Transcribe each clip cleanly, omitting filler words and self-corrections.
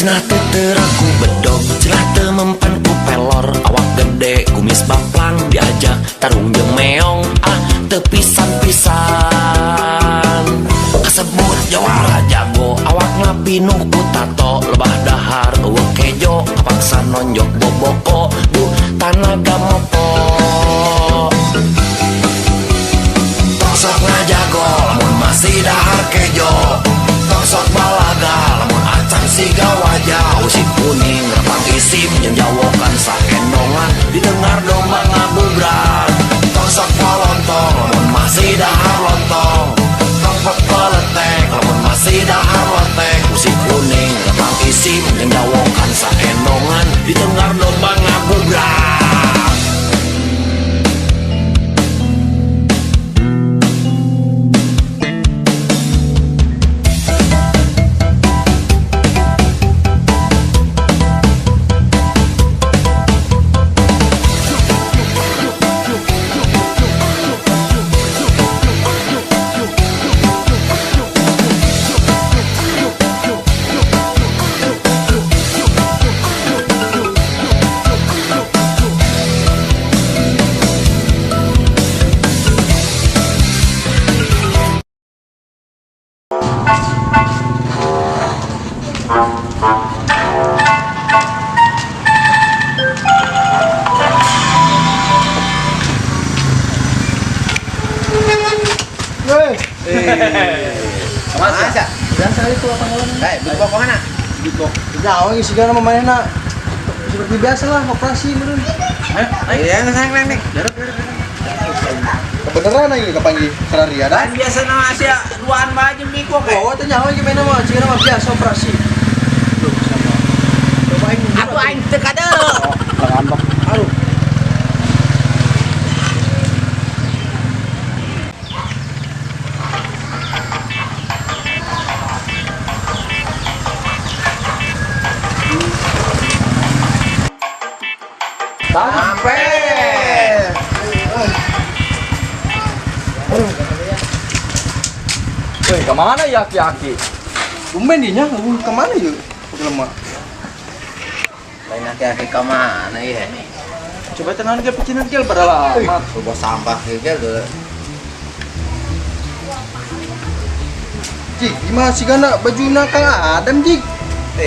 Cenah teu teraku bedog, cenah teu mempan ku pelor. Awak gede, kumis baplang, diajak tarung jeung meong. Teu pisan-pisan kasebut jawara jago. Awak ngapinuh ku tato, lebah dahar eueuh kejo. Kapaksa nonjok boboko, duh tanaga mopo. Sok ngajago, lamun masih dahar kejo. Sok balaga, lamun acan siga wajah. Usik kuning, repang isim, jeung jawokan saendongan. Didengar domba ngabubrak. Sok polontong, lamun masih dahar lontong. Tong peletek, lamun masih dahar lotek. Usik kuning, repang isim, jeung jawokan saendongan. Didengar domba ngabubrak. Masa? Biasa itu apa ngomongnya? Bikok kemana? Bikok. Jauh isi gana memainnya seperti biasa lah operasi bener. Ayo yang sayang nih. Darap. Kebenaran ini kapan sehari ada? Kan biasa nama Asia duaan baju bikok. Oh, tanya apa gimana mah? Cina mah biasa operasi. Aku aing teu kada. Ngambek. Aduh. Sampai. Woi, kemana ya aki-aki? Tumben dinya, kemana yuk? Lemah. Lain aki-aki kemana ya? Coba tenang ke pecinan gel pada lama. Coba sampah gel deh. Jik, gimana sih gana baju Kang Adam Jik?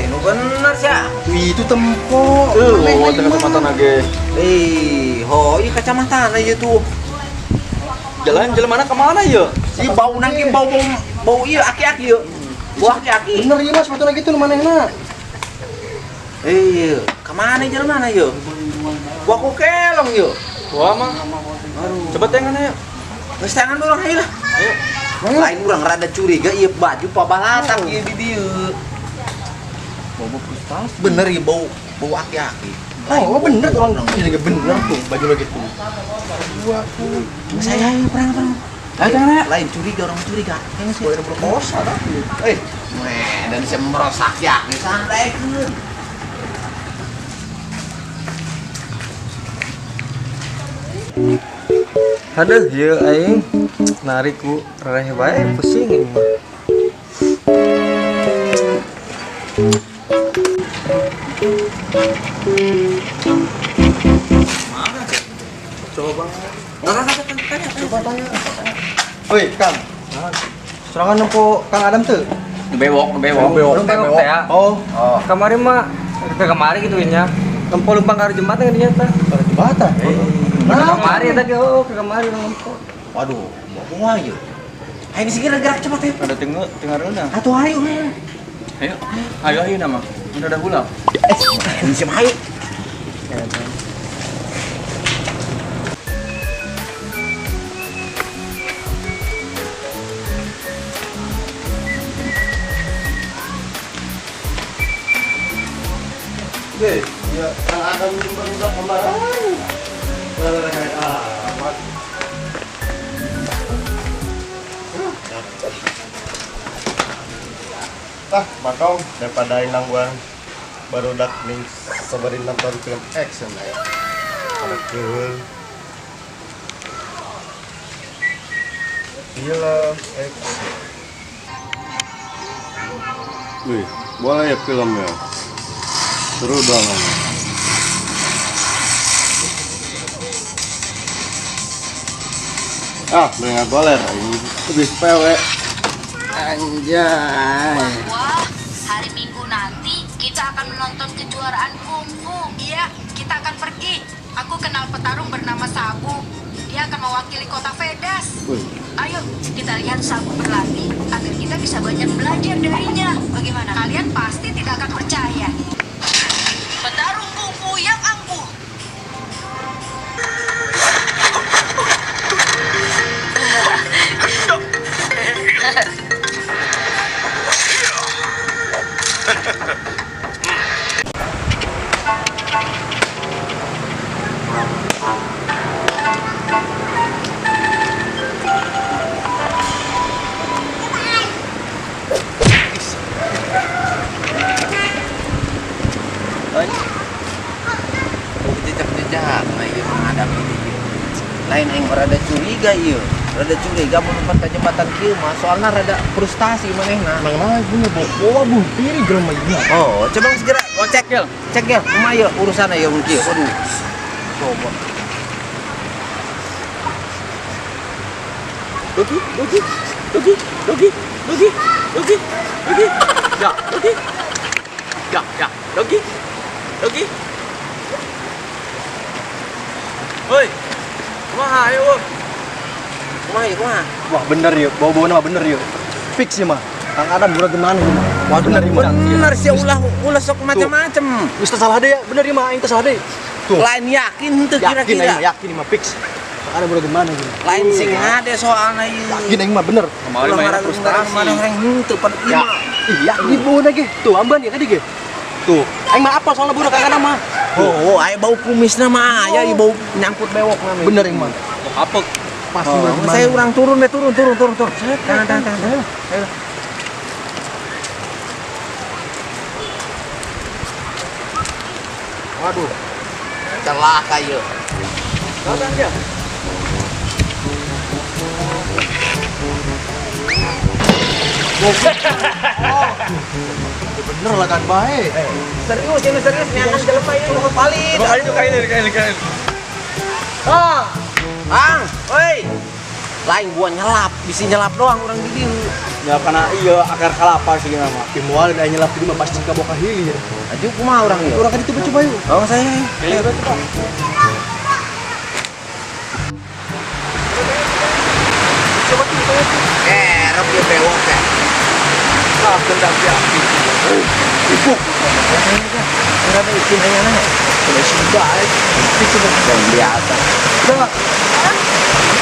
Nu bener sih. Wih, itu tempo. Oh, kacamata nage. Ho, iya kacamata aja tuh. Jalan mana kemana ya? Si bau nangki bau iya aki-aki yuk. Buah aki-aki. Bener iya mas, sepatu lagi tuh mana enak? Kemana jalan mana yuk? Gua kok kelong yuk. Wah mah. Coba tangan ayo. Geus tangan orang ayo lah. Ayo. Lain urang rada curiga ieu baju pabalatak ieu di dieu. Bau frustasi. Bener ya bau aki-aki. Oh, bener tuh. Ini lagi bener tuh baju lagi tuh. Saya ayo perang. Ayo tangan ayo. Lain curiga orang curiga. Kayaknya sih ada berkosa dah. Dan bisa merosak ya, santai kan. Aduh, ya aing nariku rareh bae pusing ini mah. Coba tanya. Woi, Kang. Serangan nempo Kang Adam tuh. Bewok. Oh, Kemarin mah kemarin gitu nya. Tempo lempang karo jembatan kan ternyata. pada jembatan. Kemarin tadi kemarin lempang. Waduh, mau ayo. Ayo segera gerak cepat ya. Ada tengah rendah. Atuh ayo. Ayo nama. Udah ada gula. Bisa ayo. Ya, Kang Adam juga kembaran. Makau daripada inang gua baru dak ning sabarin nonton film action ya. Ada film action. Wih, boleh ya filmnya. Seru dong. Ah, dengan boler ini lebih PW. Anjay. Wah, hari Minggu nanti kita akan menonton kejuaraan kungfu. Iya, kita akan pergi. Aku kenal petarung bernama Sabu. Dia akan mewakili kota Vedas. Ayo, kita lihat Sabu berlatih agar kita bisa banyak belajar darinya. Bagaimana? Kalian pasti tidak akan percaya. Petarung kungfu yang angkuh. Jejak, nah iya menghadapi dia. Lain yang rada curiga iya, rada curiga mau numpat ke jembatan kieu mah soalnya rada frustasi manehna. Nang naik punya bawa buh tiri geram aja. Oh, coba segera cek gel. Cek gel, kumaha ieu urusanna ieu mun kieu. Waduh. Coba. Dogi. Ya, dogi. Hoi. Kumaha ayo? Kumaha? Wah bener ya, bawa nama bener ya. Fix ya mah. Kang Adam udah gimana ya mah? Wah bener ya mah. Bener sih ulah sok macam-macam. Wis salah deh ya, bener ya mah, aing teh salah deh. Tuh. Lain yakin teu kira-kira. Yakin mah fix. Kang Adam udah gimana ya? Lain sing hade soalna ieu. Yakin aing mah bener. Ulah marah frustasi. Mana orang henteu pada ieu mah. Iya, ini bawa ge. Tuh amban ya tadi ge. Tuh, aing mah apa soalnya budak Kang Adam mah. Oh, aya bau kumisna mah aya ieu bau nyangkut bewok mah. Bener aing mah. Apa? Pasti Oh, udah gimana. saya urang turun deh, turun. Tahan. Ayo. Waduh. Celaka ieu. Datang dia. Bener lah kan bae. Serius nyangan jelema ieu nu palit. Kain. Ah. Ang, oi. Lain gua nyelap, bisi nyelap doang orang di dieu. Ya karena iya akar kalapa sih nama. Timual dan nyelap di mah pasti ka boka hili ya. Aju kumaha urang ieu? Urang kan itu coba yuk. Oh, saya. Ayo coba. Coba kita Kerep ieu bewok teh. ah kendap ya. Ibu. Berapa izin ayana? Sudah sudah. Itu Dan biasa. udah.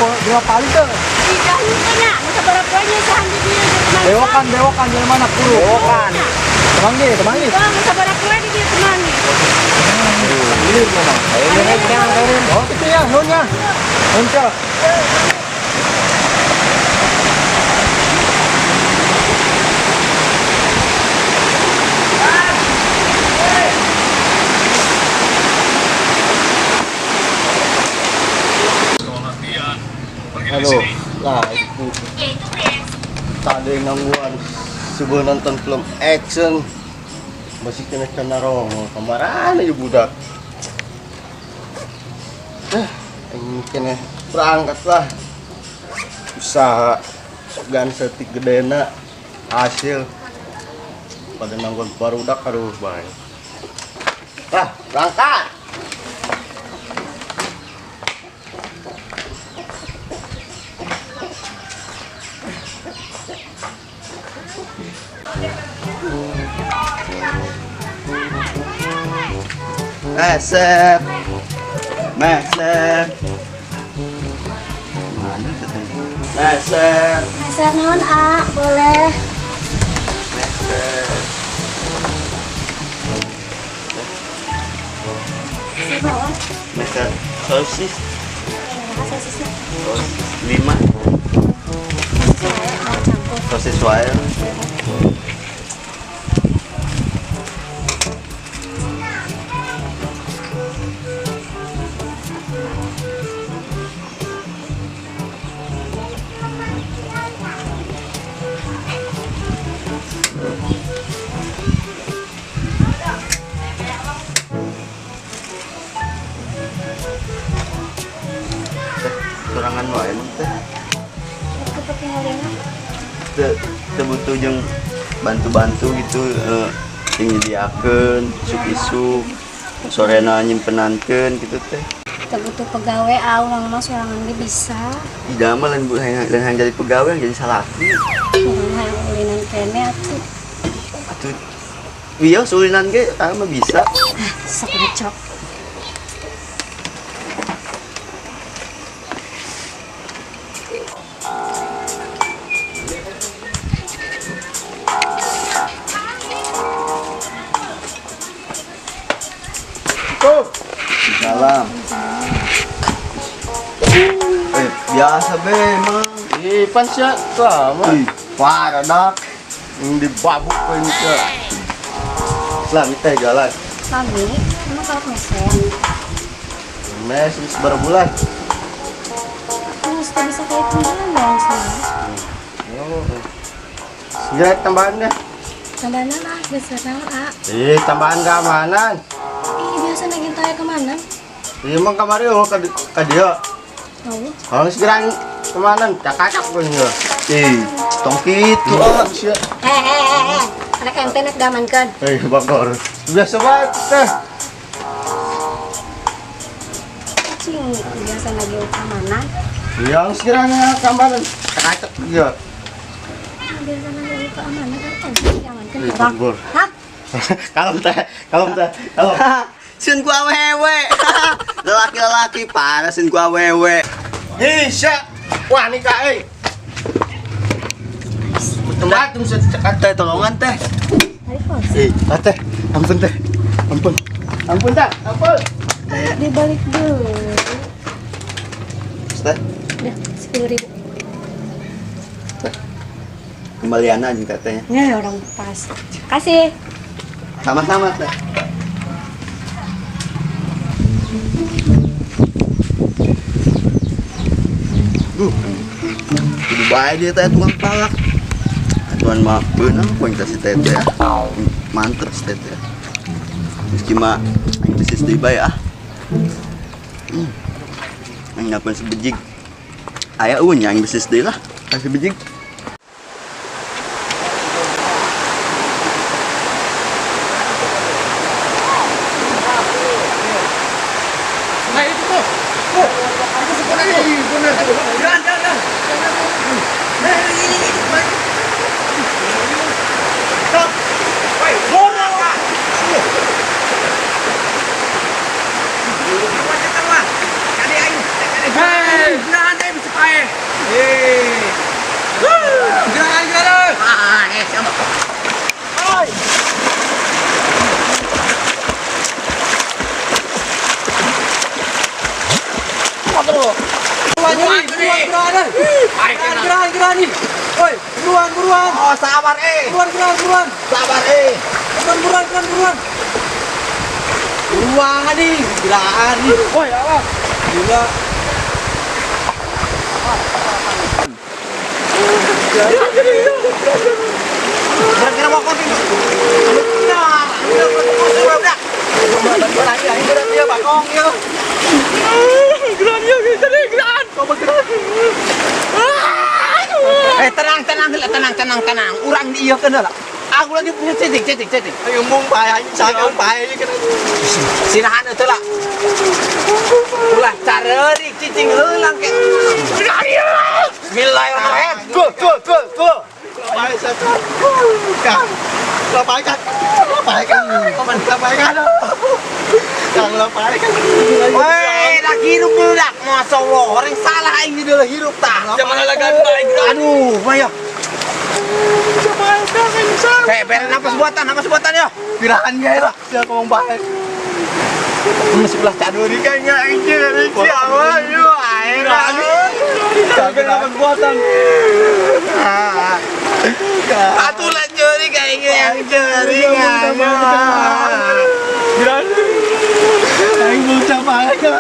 Apa dia paling tuh? Tidak mungkin masa berapanya sehandi dia teman. Bewokan dari mana kuru? Bewokan. Temang deh. Masa berapa dia teman. Ini mana? Ayo jangan turun. Oh itu ya, nonnya. Muncul. Halo. Nah, itu Ya itu Prince. tadi nangguan sebuah nonton film action masih kena rongo kemarin aja budak ini kena berangkat lah usaha gan setik gedena hasil pada nangguan barudak aduh baik berangkat Mesep Mesep Masa non A boleh. Mesep sosis Sosisnya. 5 Saya mau campur. sosis wae sorangan wae emang teh. Seperti halnya. Teu butuh jeung bantu-bantu gitu nyediakeun isuk-isuk sorena nyimpenankeun gitu teh. Kita butuh pegawai orang mah sorangan ge bisa. Tidak mah lain yang jadi pegawai yang jadi salaki. Yang ulinan kene atuh. Atuh iya sulinan ge mah bisa. Sok ngecok. Salam. Biasa be emang. Pan siya sama. Parah dak. Yang dibabuk ko ini siya. Selami teh jalan. Kami, emang kalau mesen, Mes seberapa bulan? harus bisa kayak penggalan dong sih. Sirat tambahan deh. Tambahan lah, besar nama. Tambahan keamanan. Biasa naging tayo kemana? Emang kamari oh ka dia. Tahu? Kalau segera keamanan cakacak ko niya. Tong kitu Siya. Hehehe, anak internet gaman kan? Bakor. Biasa banget teh. Cing, biasa lagi keamanan. Yang sekiranya keamanan cakacak dia. Biasa lagi keamanan kan? Jangan kan orang. Bakor. Hah? Kalem teh. Kalem. Sun ku awewe. Lelaki-lelaki parah sun ku awewe. Hisya. Wah nikah Tum cekat Teh tolongan teh. Hari kos. teh. Ampun teh. Ampun. Ampun teh. Ampun. Dibalik dulu. Teh Udah, 10.000. kembalian aja katanya. Ya orang pas. Kasih. Sama-sama teh. Kudu bae dia teh tukang palak. Tuan mah beunang poin ka si teh teh. Mantep si teh teh. Meski mah aing bisnis deui bae ah. Aing dapat sebejig. Aya eueuh nya aing bisnis deui lah. Kasih bejig. Buruan. Oh, sabar Buruan. Sabar Buruan. Buruan nih, gilaan nih. Woi, apa? Gila. Kira-kira mau kopi. Nah, udah. Udah dia bakong ya. Geraan. Kau bergerak. Tenang. Urang di iya kan lah. Aku lagi punya cetik. Ayo mung pae aing sakeun pae ieu kan. Sinahan euy lah. Ulah carerik cicing heulang ke. Bismillahirrahmanirrahim. Go. Pae sakan. Lapai kan. Paman lapai kan. Jangan lapai kan. Woi, dah hirup dulu dah. Masyaallah, orang salah aing di dalam hirup tah. Jangan lagan baik. Aduh, maya. Kayak bel napas buatan ya. Pirahan ya lah, dia ngomong baik. Sebelah cadur ini kan enggak dari siapa yo air. Jaga napas buatan. Atuh lah juri kayak yang juri kan. Berani. Aing mau coba aja.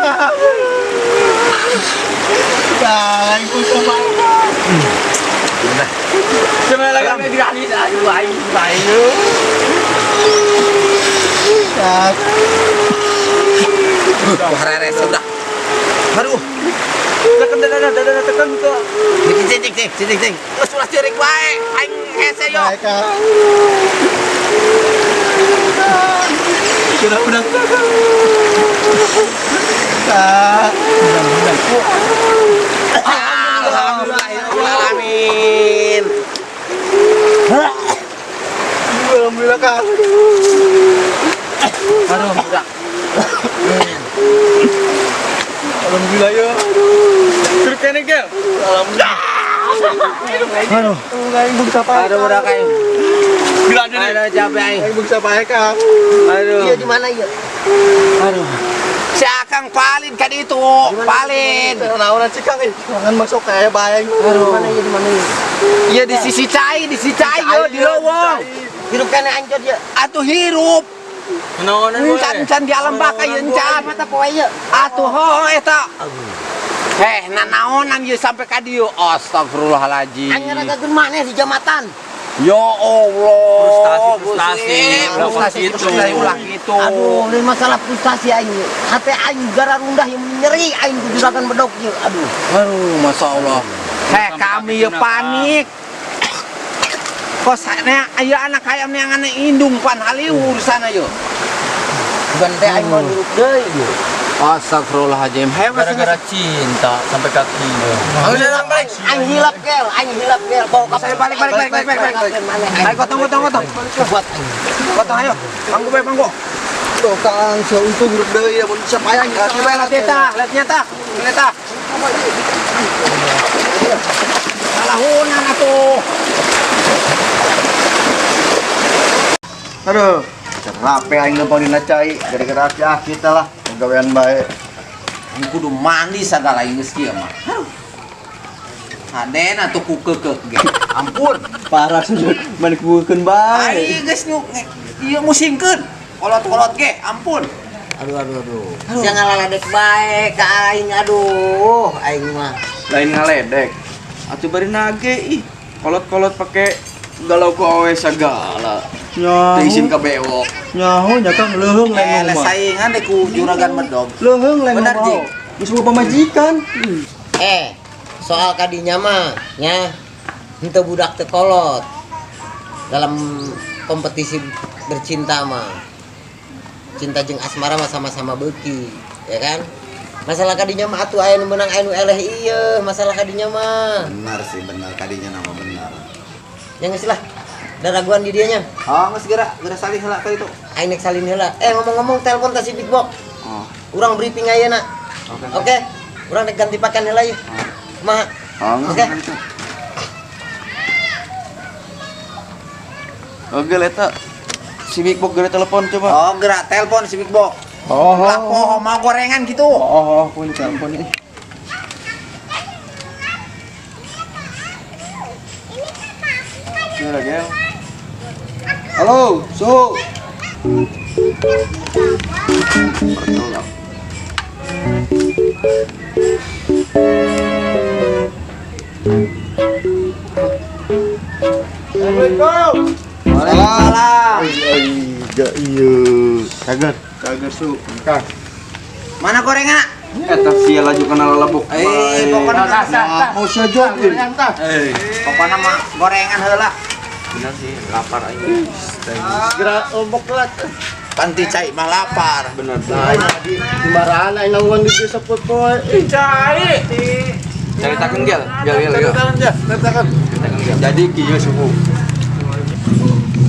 Aing mau coba. Cuma lagi dirani aduh aing bayu. Sudah. Aduh. Dah tekan ke. Cing. Terus ulah cirik wae. Aing hese yo. Baik Kang. Kira udah. Alhamdulillahirobbilalamin. Alhamdulillah Kang. Aduh, budak. Alhamdulillah ya. Terus kene ke? Alhamdulillah. Aduh, aing bisa pae. Aduh, budak aing. Bilang aja nih. Aduh, capek aing. Aing bisa pae Kang. Aduh. Iya di mana ya? Aduh. Si Akang palin kan itu, palin. Naon sih Kang? Jangan masuk kayak bae. Di mana ya? Iya di sisi cai yo di lowong. Hidup kene anjir ya. Atuh hirup. Naonan we. Encan di alam baka ye encan. Mata poe ya. Atuh ho eta. Heh, nanaonan ye sampai ka dieu. Astagfirullahaladzim. Anyar agak mana di jamatan. Ya Allah. Frustasi ulah gitu. Aduh, ini masalah frustasi aing. Hati aing gara rundah yang nyeri aing di juragan bedok ieu. Aduh. Aduh, Masya Allah. Heh, kami ya panik. Kok sana ayo anak ayam yang anak indung pan haliu urusan ayo. Bukan teh aing mau hirup deui ieu. Astagfirullahaladzim. Heh, Gara-gara cinta sampai kaki. udah balik. Aing hilap gel. Bawa ke Saya balik. Ayo potong. Buat Potong ayo. Panggu. Tuh Kang, seuntung hirup deui mun sapaya nya. Coba lihat nyata. Salahunan atuh. Aduh, capek aing numpang dina cai gara-gara kita lah. Gawean bae. Kudu mandi sagala geus kieu mah. Hadena tuh kukekek ge. Ampun. Parah sujud manikukeun bae. Ai geus nu ieu musingkeun. Kolot-kolot ge, ampun. Aduh. Jangan laledek bae ka aing. Aduh, aing mah. Lain ngaledek. Atuh bari nage ih. Kolot-kolot pake galau ku awe sagala. Nyaho. Teu izin ka bewok. Nyaho nya Kang leuheung lain mah. Saingan deh ku juragan medog. Leuheung lain Benar, mah. Ji. Geus boga pamajikan. Soal kadinya mah nya henteu budak teu kolot. Dalam kompetisi bercinta mah. Cinta jeung asmara mah sama-sama beuki, ya kan? Masalah kadinya mah atuh aya nu meunang aya nu eleh ieu, masalah kadinya mah. Benar sih, benar kadinya nama benar. Yang geus lah. Da raguan di dieu nya. Oh, geus geura salih heula ka itu. Aing nek salin heula. Ngomong-ngomong telepon ta si Big Box. Oh. Urang briefing ayeuna. Oke. Urang nek ganti pakan heula ieu. Kumaha? Oke. Oke, leta. Si Big Box geura telepon coba. Oh, geura telepon si Big Box. Lah poho mau gorengan gitu. Aku ini telepon ini. Gel. Halo, Su. Assalamualaikum. Waalaikumsalam. Cager Su. Kang. Mana gorengan? Eta sia laju kana lalebuk. Pokona Mau saja pokona mah gorengan heula. Bener sih, lapar aing. Segera lombok telat. Panti cai mah lapar. Bener. Di marahan aing nangguan di desa poe. Ceritakeun gel. Ceritakan. Jadi kieu suku.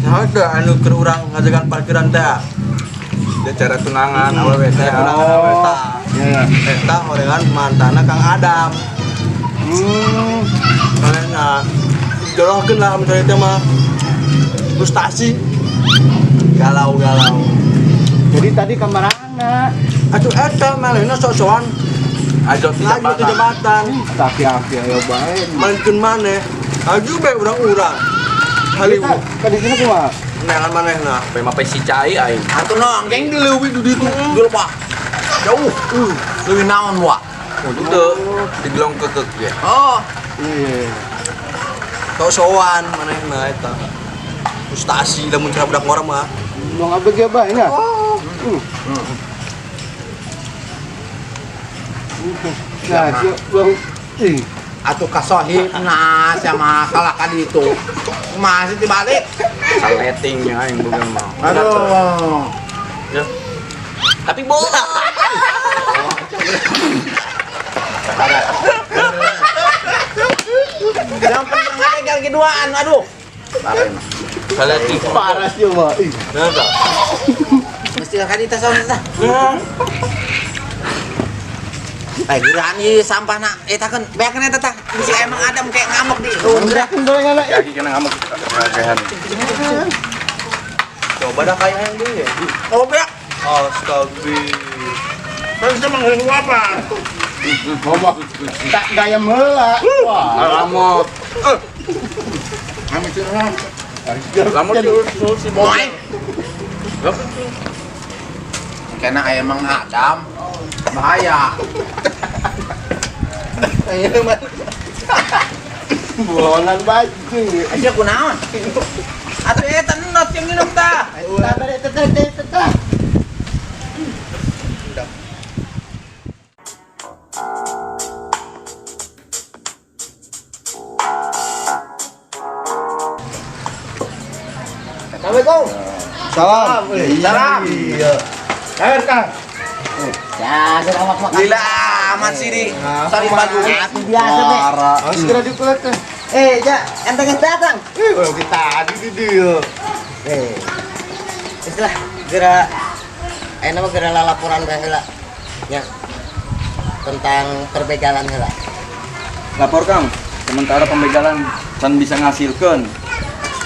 Ada anu keur urang ngajagan parkiran teh. Dia cara tunangan awewe teh tunangan awewe teh. Ya. Eta horengan mantana Kang Adam. Karena jorohkeun lah misalnya teh mah frustasi. Galau. Jadi tadi kamarana. Atuh eta malehna sok-sokan ajot di jabatan. Aki-aki ayo bae. Mangkeun maneh. Aju bae urang-urang. Haliwu. Ka di sini kumaha? Neangan manehna, bae mah si cai aing. Atuh nong geng di leuwih di ditu. Geul mah. Jauh. Leuwih naon wa? Untuk teu digelong kekek ge. Oh, Iya. Sok-sokan manehna eta. Frustasi lamun cara budak orang mah. Mau ngabeg ya bae nya. Atuh kasohibna sama kalah kali itu. Masih dibalik. Saletingnya yang bukan mau. Aduh. Tapi bola. Yang penting pegang keduaan, aduh. Saleting. Parah sih mah. Mesti kan kita soalnya tah. Geraan ieu sampah nak eta kan beakeun eta tah. Bisi emang Adam kayak ngamuk di. Kaki kena ngamuk. Kagehan. Coba dah kayak yang dulu ya. Oh, beak. Astaga. Kan sama ngelu apa? Ngomong tak gaya meula. Wah, Alamat. kami curang. Lamun si Moai. Kena emang Adam. Bahaya. Bulangan baju. Aja kunaon? Atuh eta not yang minum tah. Assalamualaikum. Salam. Salam. Iya. Ayo Kang. Ya, gerawak makan. Lila amat sih di. Sorry baju. Aku biasa deh. Harus segera dikulit teh. Ja, enteng datang. Kalau kita tadi di dia. Istilah gerak nama gerak laporan ke heula. Ya. Tentang perbegalan heula. Lapor Kang. Sementara pembegalan can bisa ngasilkan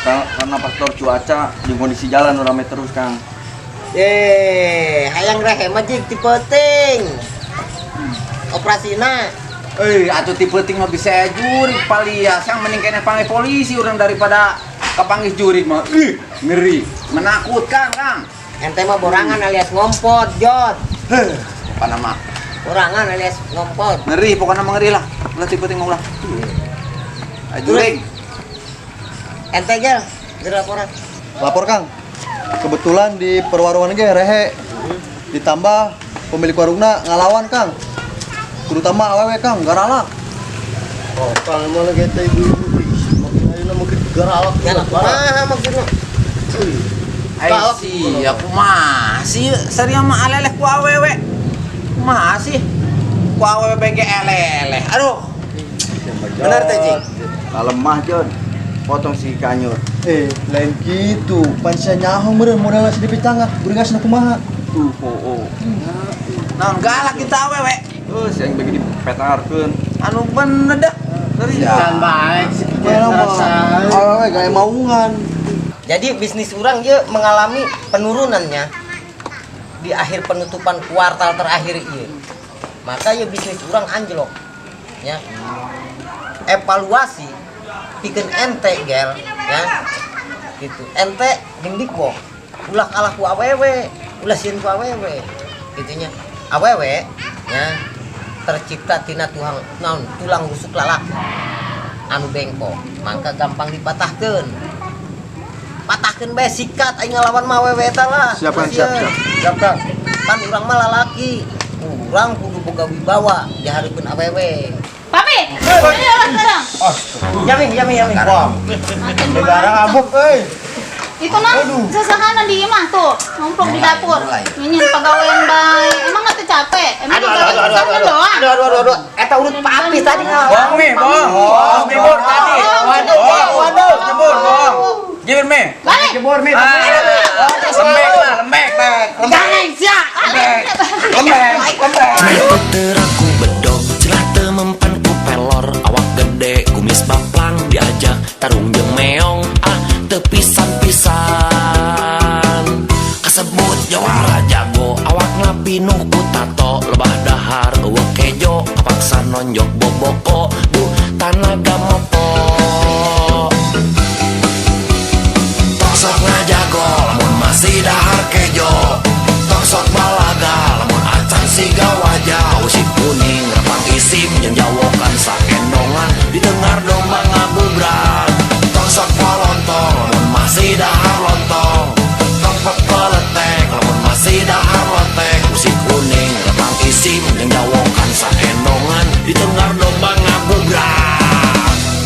karena faktor cuaca di kondisi jalan rame terus Kang. Hayang rehe mah jig ti penting. Operasina. Atuh tipe ting mah bisa jurig palias yang mending kena panggil polisi orang daripada kepanggil jurig mah. Ngeri, menakutkan Kang. Ente mah borangan alias ngompot, Jod. Apa nama? Borangan alias ngompot. Ngeri, pokoknya mah ngeri lah. Ulah tipe ting mah ulah. Jurig. Ente gel, gerak laporan. Lapor Kang. Kebetulan di perwarungan ge rehe. Ditambah pemilik warungna ngalawan Kang. Terutama awewe Kang, garalak. Oh, Kang mau lagi teh ibu-ibu. Ayo mau ke garalak. Ya lah, kumaha maksudna? Sih, aku masih seri sama aleleh ku awewe. Masih ku awewe bege eleleh. Aduh. Bener teh, Cing. Lemah Jon. Potong si kanyur. Lain gitu. Pansia nyahong meureun modalna sedikit canggah, beuringasna kumaha. Naon galak kita awewe. Yang bagi dipetarkeun. Anu bener dah. Kan baik sih. Awewe gaya maungan. Jadi bisnis orang dia mengalami penurunannya di akhir penutupan kuartal terakhir ini. Maka ya bisnis orang anjlok. Ya. Evaluasi bikin ente gel ya. Gitu. Ente dingdikwo. Ulah kalah ku awewe, ulah sieun ku awewe. Gitunya. Awewe ya tercipta tina tulang rusuk lalak anu bengkok, maka gampang dipatahkeun. Patahkeun bae sikat aing ngalawan mah awewe eta lah. Siap Kang, siap. Siap Kang. Kan urang mah lalaki. Urang kudu boga wibawa dihareupeun awewe. Papi, ayo sekarang. Yami. Wah. Negara abuk euy. Itu nah, sesahanan di imah tuh, ngumpul di dapur. Nyanyiin pegawaian baik. Emang nggak capek? Emang nggak doang? Aduh. Eta urut papi tadi ngalawan. Bong jebur tadi. Waduh. Jebur, Bong. Jebur me. Balik. Jebur me. Lembek. Jangan sia. Lembek. Puter aku bedog, celah teu mempan ku pelor. Awak gede, kumis baplang diajak tarung jeung meong. Teu pisan-pisan kasebut jawara jago. Awak ngapinuh ku tato, lebah dahar eueuh kejo. Kapaksa nonjok boboko, duh tanaga mopo. Toksok ngajago, lamun masih dahar kejo. Toksok balaga, lamun acan siga wajah. Usik kuning, repang isim, jeung jawokan sakendongan. Didengar domba ngabubrak. Toksok polontong, lamun masih dahar lontong. Tokpok peletek, lamun masih dahar lotek. Usik kuning, repang isim,